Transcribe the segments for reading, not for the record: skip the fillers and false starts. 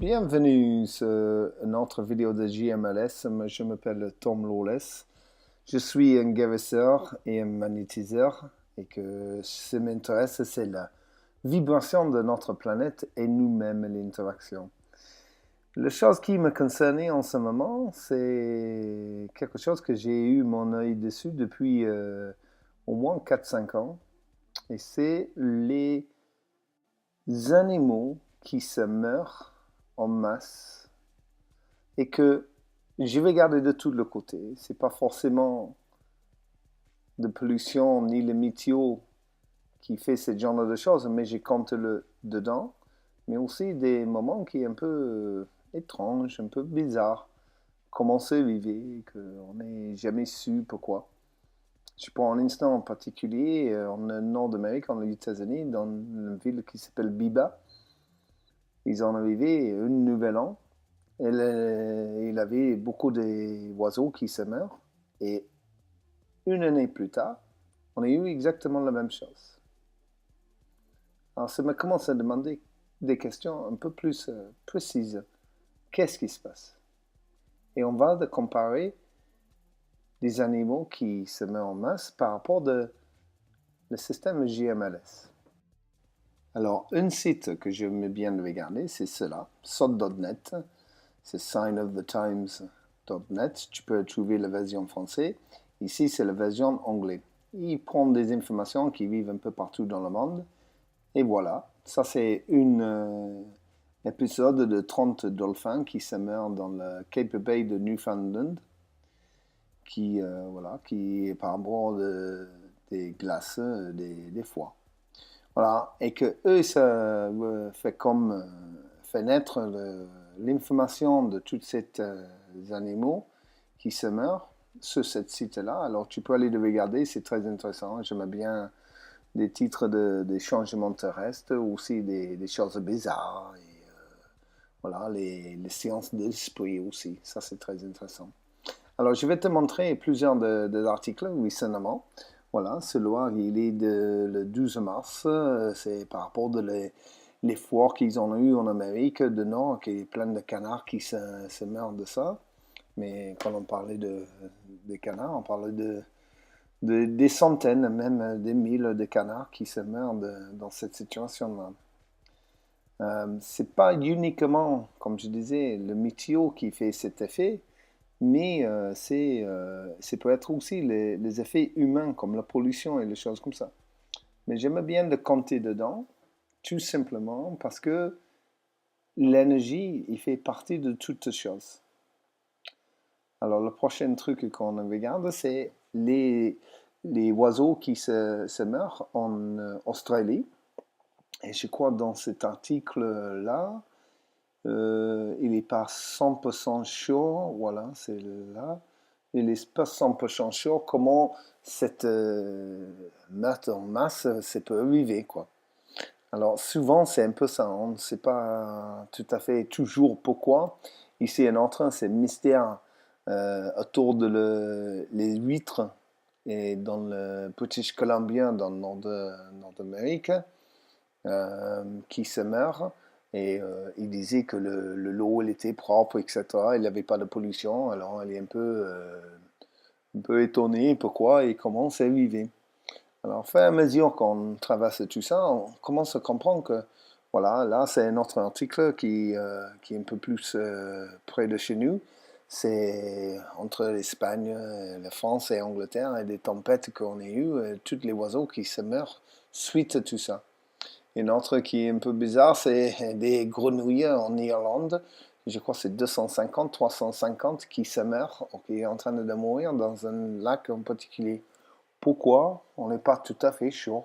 Bienvenue sur une autre vidéo de JMLS. Je m'appelle Tom Lawless. Je suis un guérisseur et un magnétiseur et que ce qui m'intéresse, c'est la vibration de notre planète et nous-mêmes l'interaction. La chose qui me concerne en ce moment, c'est quelque chose que j'ai eu mon œil dessus depuis au moins 4-5 ans. Et c'est les animaux qui se meurent en masse et que je vais garder de tout le côté. C'est pas forcément de pollution ni le météo qui fait ce genre de choses, mais je compte le dedans. Mais aussi des moments qui sont un peu étranges, un peu bizarres. Comment c'est vivre, qu'on n'ait jamais su pourquoi. Je prends un instant en particulier en nord d'Amérique, en États-Unis, dans une ville qui s'appelle Biba. Ils en arrivaient un nouvel an. Il avait beaucoup d'oiseaux qui se meurent. Et une année plus tard, on a eu exactement la même chose. Alors ça me commence à demander des questions un peu plus précises. Qu'est-ce qui se passe? Et on va comparer des animaux qui se meurent en masse par rapport au système JMLS. Alors, un site que j'aime bien regarder, c'est cela, sod.net. C'est signofthetimes.net. Tu peux trouver la version française. Ici, c'est la version anglaise. Il prend des informations qui vivent un peu partout dans le monde. Et voilà, ça c'est un épisode de 30 dolphins qui se meurent dans le Cape Bay de Newfoundland, qui est par rapport des glaces, des foies. Voilà, et que eux, ça fait naître l'information de tous ces animaux qui se meurent sur ce site-là. Alors tu peux aller le regarder, c'est très intéressant. J'aime bien des titres des changements terrestres, aussi des choses bizarres. Et, voilà, les sciences de l'esprit aussi, ça c'est très intéressant. Alors je vais te montrer plusieurs articles récemment. Voilà, celui-là, il est le 12 mars. C'est par rapport les foires qu'ils ont eues en Amérique du Nord, qui est plein de canards qui se meurent de ça. Mais quand on parlait des canards, on parlait des centaines, même des mille de canards qui se meurent dans cette situation-là. C'est pas uniquement, comme je disais, le météo qui fait cet effet, mais c'est peut être aussi les effets humains, comme la pollution et les choses comme ça. Mais j'aime bien le compter dedans, tout simplement parce que l'énergie, il fait partie de toutes choses. Alors, le prochain truc qu'on regarde, c'est les oiseaux qui se meurent en Australie. Et je crois dans cet article-là, il n'est pas 100% sûr, voilà, c'est là. Il n'est pas 100% sûr comment cette meurtre en masse, ça peut arriver, quoi. Alors, souvent, c'est un peu ça, on ne sait pas tout à fait toujours pourquoi. Ici, un autre, c'est mystère autour les huîtres et dans le British Columbia, dans le nord d'Amérique, qui se meurent. Et il disait que l'eau elle était propre, etc. Il n'y avait pas de pollution. Alors, il est un peu étonné pourquoi et comment c'est arrivé. Alors, au fur et à mesure qu'on traverse tout ça, on commence à comprendre que, voilà, là, c'est un autre article qui est un peu plus près de chez nous. C'est entre l'Espagne, la France et l'Angleterre, et des tempêtes qu'on a eues, tous les oiseaux qui se meurent suite à tout ça. Une autre qui est un peu bizarre, c'est des grenouilles en Irlande. Je crois que c'est 250, 350 qui se meurent, qui est en train de mourir dans un lac en particulier. Pourquoi? On n'est pas tout à fait sûr.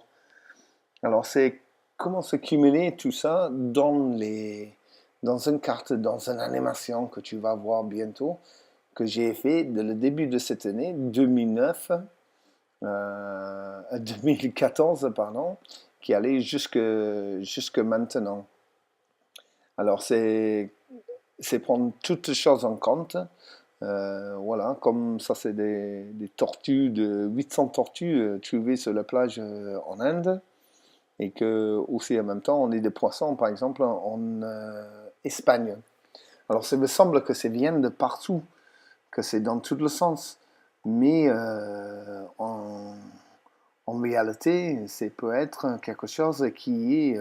Alors, c'est comment se cumuler tout ça dans une carte, dans une animation que tu vas voir bientôt, que j'ai fait le début de cette année, 2009, 2014, pardon, qui allait jusque maintenant. Alors, c'est prendre toutes les choses en compte. Voilà, comme ça, c'est des tortues, 800 tortues trouvées sur la plage en Inde. Et que, aussi en même temps, on a des poissons, par exemple, en Espagne. Alors, ça me semble que ça vient de partout, que c'est dans tout le sens. Mais en réalité, c'est peut être quelque chose qui est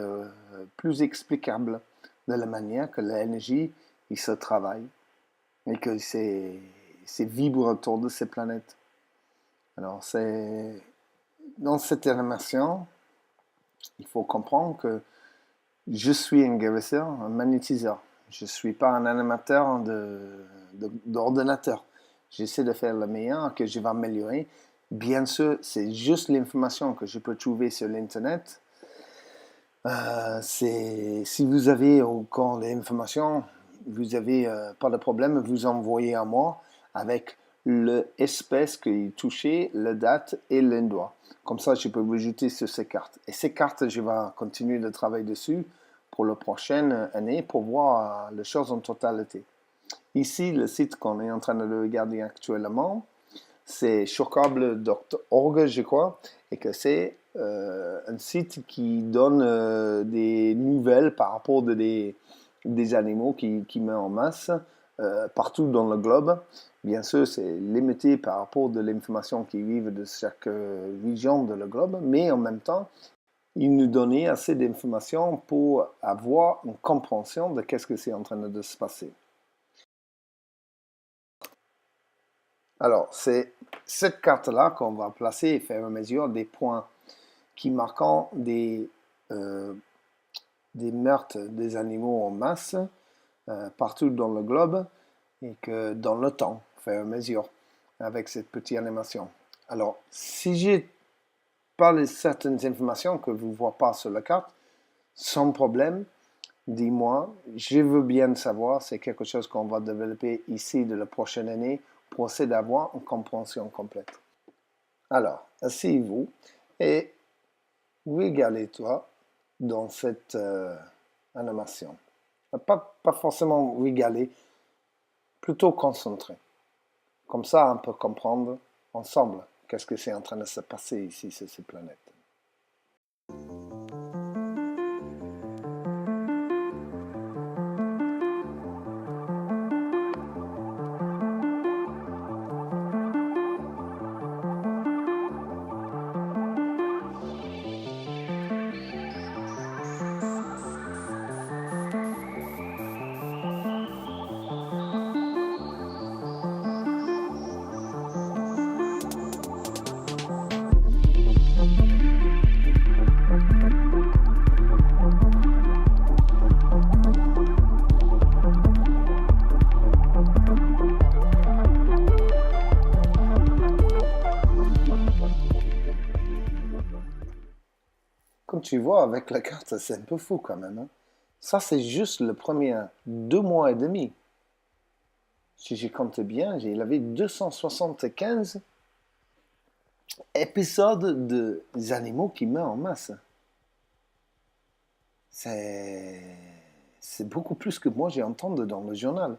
plus explicable de la manière que l'énergie il se travaille et que c'est vibre autour de ces planètes. Alors, c'est dans cette animation, il faut comprendre que je suis un guérisseur, un magnétiseur. Je ne suis pas un animateur d'ordinateur. J'essaie de faire le meilleur que je vais améliorer. Bien sûr, c'est juste l'information que je peux trouver sur l'Internet. Si vous avez encore l'information, vous n'avez pas de problème, vous envoyez à moi avec l'espèce qui est touchée, la date et l'endroit. Comme ça, je peux vous ajouter sur ces cartes. Et ces cartes, je vais continuer de travailler dessus pour la prochaine année pour voir les choses en totalité. Ici, le site qu'on est en train de regarder actuellement, c'est shortcable.org, je crois, et que c'est un site qui donne des nouvelles par rapport à des animaux qui meurent en masse partout dans le globe. Bien sûr, c'est limité par rapport à l'information qui vivent de chaque région de le globe, mais en même temps, il nous donnait assez d'informations pour avoir une compréhension de qu'est-ce que c'est en train de se passer. Alors, c'est cette carte-là qu'on va placer et faire une mesure des points qui marquent des meurtres des animaux en masse partout dans le globe et que dans le temps, faire une mesure avec cette petite animation. Alors, si j'ai pas certaines informations que vous ne voyez pas sur la carte, sans problème, dis-moi, je veux bien savoir, c'est quelque chose qu'on va développer ici de la prochaine année pour essayer d'avoir une compréhension complète. Alors, asseyez-vous et regardez-toi dans cette animation. Pas forcément regarder, plutôt concentré. Comme ça, on peut comprendre ensemble qu'est-ce que c'est en train de se passer ici sur cette planète. Comme tu vois avec la carte, c'est un peu fou quand même. Hein? Ça, c'est juste le premier 2 mois et demi. Si j'ai compté bien, il avait 275 épisodes des animaux qui meurent en masse. C'est beaucoup plus que moi j'ai entendu dans le journal,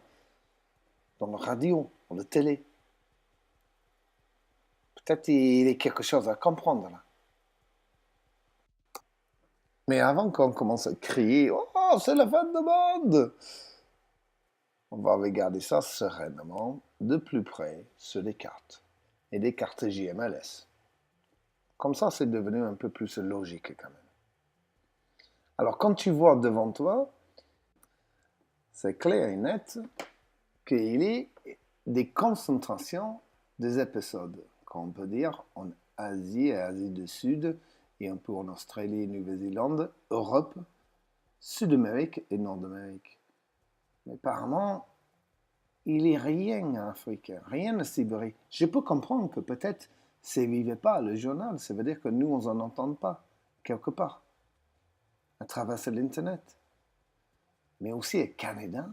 dans la radio, dans la télé. Peut-être il y a quelque chose à comprendre là. Mais avant qu'on commence à crier, oh, c'est la fin de monde! On va regarder ça sereinement, de plus près, sur des cartes. Et des cartes JMLS. Comme ça, c'est devenu un peu plus logique quand même. Alors, quand tu vois devant toi, c'est clair et net qu'il y a des concentrations des épisodes, qu'on peut dire en Asie et Asie du Sud, et un peu en Australie, Nouvelle-Zélande, Europe, Sud-Amérique et Nord-Amérique. Mais apparemment, il n'y a rien en Afrique, rien en Sibérie. Je peux comprendre que peut-être ça ne vivait pas le journal, ça veut dire que nous, on n'en entend pas, quelque part, à travers l'Internet. Mais aussi au Canada,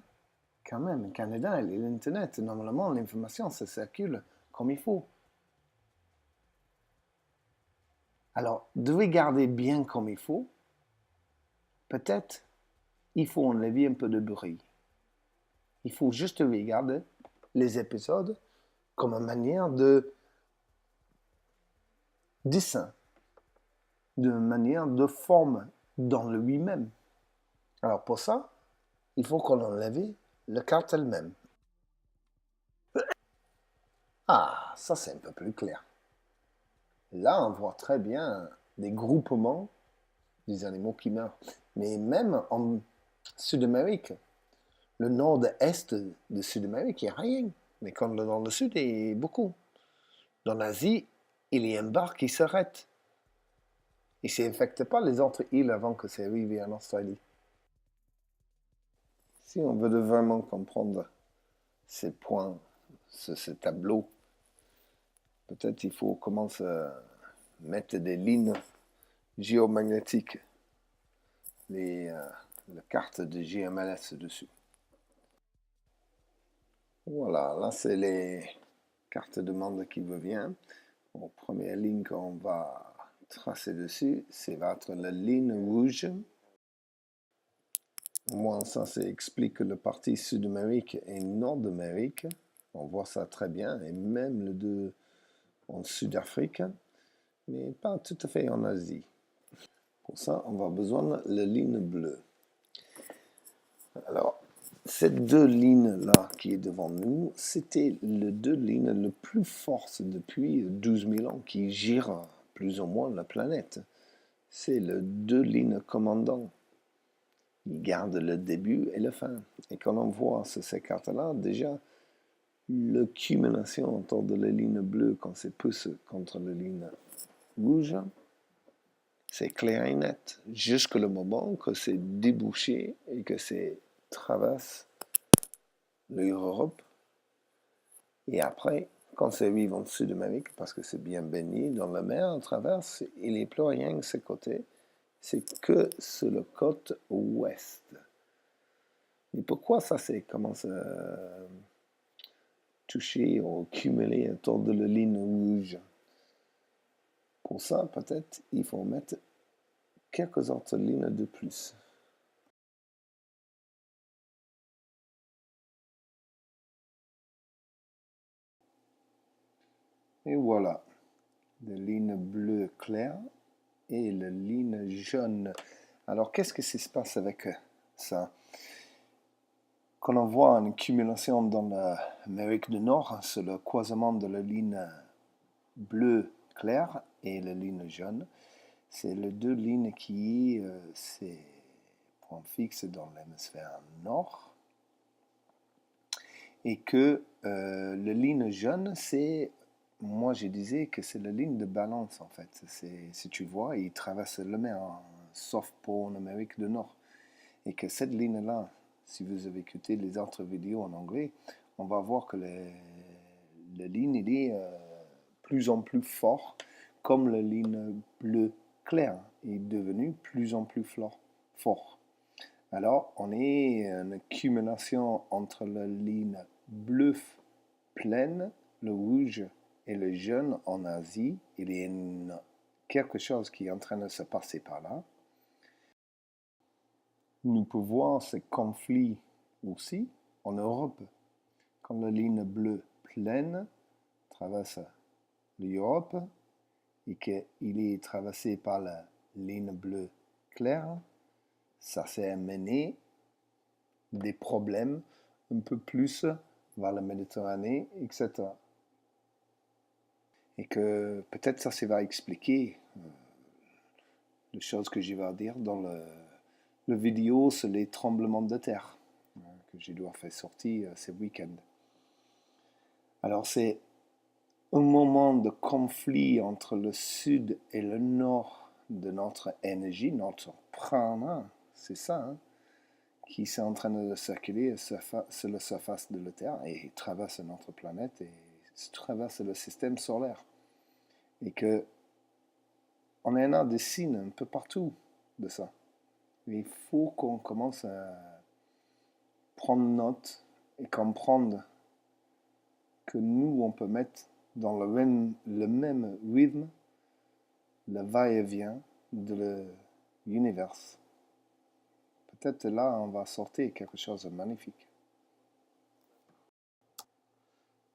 quand même, au Canada et l'Internet, normalement, l'information, ça circule comme il faut. Alors, de regarder bien comme il faut, peut-être il faut enlever un peu de bruit. Il faut juste regarder les épisodes comme une manière de dessin, d'une manière de forme dans lui-même. Alors pour ça, il faut qu'on enlève la carte elle-même. Ah, ça c'est un peu plus clair. Là, on voit très bien des groupements des animaux qui meurent. Mais même en Sud-Amérique, le nord-est de Sud-Amérique, il n'y a rien. Mais quand dans le sud, il y a beaucoup. Dans l'Asie, il y a un bar qui s'arrête. Il ne s'infecte pas les autres îles avant que ça arrive en Australie. Si on veut vraiment comprendre ces points, ce tableau, peut-être il faut commencer à mettre des lignes géomagnétiques, la carte de GMLS dessus. Voilà, là c'est les cartes de monde qui revient. La première ligne qu'on va tracer dessus, c'est va être la ligne rouge. Moi, ça explique le parti Sud-Amérique et Nord-Amérique. On voit ça très bien, et même le deux en Sud-Afrique, mais pas tout à fait en Asie. Pour ça, on va besoin de la ligne bleue. Alors, ces deux lignes-là qui est devant nous, c'était les deux lignes les plus fortes depuis 12 000 ans qui girent plus ou moins la planète. C'est les deux lignes commandantes. Ils gardent le début et la fin. Et quand on voit ces cartes-là, déjà, l'accumulation autour de la ligne bleue quand c'est poussé contre la ligne rouge, c'est clair et net. Jusqu'au moment que c'est débouché et que c'est traverse l'Europe. Et après, quand ça arrive en Sud-Amérique, parce que c'est bien baigné dans la mer, on traverse, il n'est plus rien de ce côté. C'est que sur le côte ouest. Et pourquoi ça commence à toucher ou accumuler autour de la ligne rouge? Pour ça, peut-être, il faut mettre quelques autres lignes de plus. Et voilà, la ligne bleue claire et la ligne jaune. Alors, qu'est-ce qui se passe avec ça? Quand on voit une accumulation dans l'Amérique du Nord, c'est le croisement de la ligne bleue claire et la ligne jaune. C'est les deux lignes qui c'est point fixe dans l'hémisphère nord. Et que la ligne jaune, c'est, moi je disais que c'est la ligne de balance en fait. Si tu vois, il traverse le mer, sauf pour l'Amérique du Nord. Et que cette ligne-là, si vous avez écouté les autres vidéos en anglais, on va voir que la ligne il est plus en plus fort, comme la ligne bleue claire est devenue plus en plus fort. Alors, on est une accumulation entre la ligne bleue pleine, le rouge et le jaune en Asie. Il y a quelque chose qui est en train de se passer par là. Nous pouvons voir ce conflit aussi en Europe. Quand la ligne bleue pleine traverse l'Europe et qu'il est traversé par la ligne bleue claire, ça s'est amené des problèmes un peu plus vers la Méditerranée, etc. Et que peut-être ça va expliquer les choses que je vais dire dans le vidéo sur les tremblements de terre que je dois faire sortir ce week-end. Alors c'est un moment de conflit entre le sud et le nord de notre énergie, notre prana, c'est ça, hein, qui est en train de circuler sur la surface de la Terre et traverse notre planète et traverse le système solaire. Et que on en a des signes un peu partout de ça. Et il faut qu'on commence à prendre note et comprendre que nous, on peut mettre dans le même rythme le va-et-vient de l'univers. Peut-être là, on va sortir quelque chose de magnifique.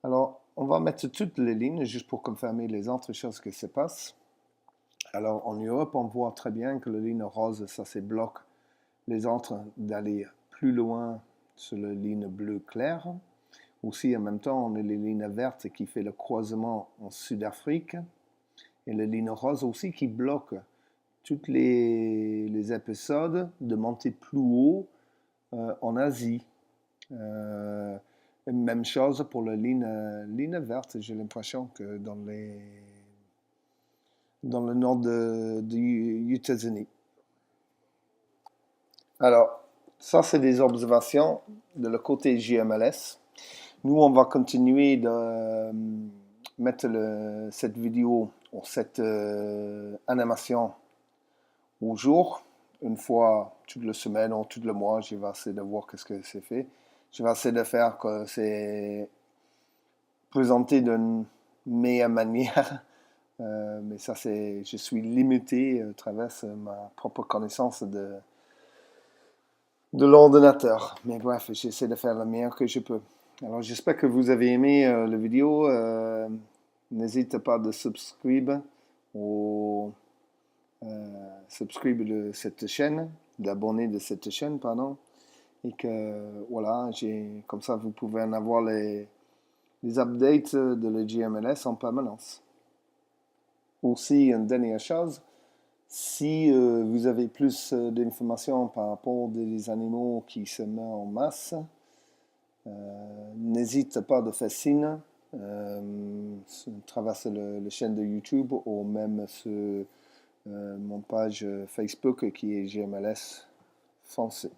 Alors, on va mettre toutes les lignes juste pour confirmer les autres choses qui se passent. Alors, en Europe, on voit très bien que la ligne rose, ça, c'est bloque les autres d'aller plus loin sur la ligne bleue claire. Aussi, en même temps, on a les lignes vertes qui fait le croisement en Sud-Afrique. Et la ligne rose aussi qui bloque tous les épisodes de monter plus haut en Asie. Même chose pour la ligne verte. J'ai l'impression que dans le nord des États-Unis. Alors, ça, c'est des observations de le côté GMLS. Nous, on va continuer de mettre cette vidéo ou cette animation au jour. Une fois toute la semaine ou tout le mois, je vais essayer de voir qu'est-ce que c'est fait. Je vais essayer de faire que c'est présenté d'une meilleure manière. Mais ça, je suis limité à travers ma propre connaissance de l'ordinateur. Mais bref, j'essaie de faire le meilleur que je peux. Alors, j'espère que vous avez aimé la vidéo. N'hésitez pas de subscribe ou subscribe cette chaîne, d'abonner de cette chaîne, pardon. Et que, voilà, comme ça, vous pouvez en avoir les updates de la GMLS en permanence. Aussi, une dernière chose, si vous avez plus d'informations par rapport des animaux qui se mettent en masse, n'hésitez pas de faire signe à travers la chaîne de YouTube ou même sur mon page Facebook qui est GMLS français.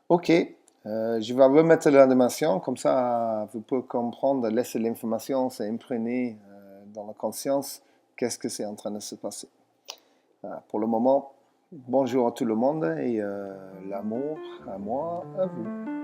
Ok, je vais remettre l'animation, comme ça vous pouvez comprendre, laisser l'information s'imprégner dans la conscience, qu'est-ce que c'est en train de se passer. Pour le moment, bonjour à tout le monde et l'amour à moi, à vous.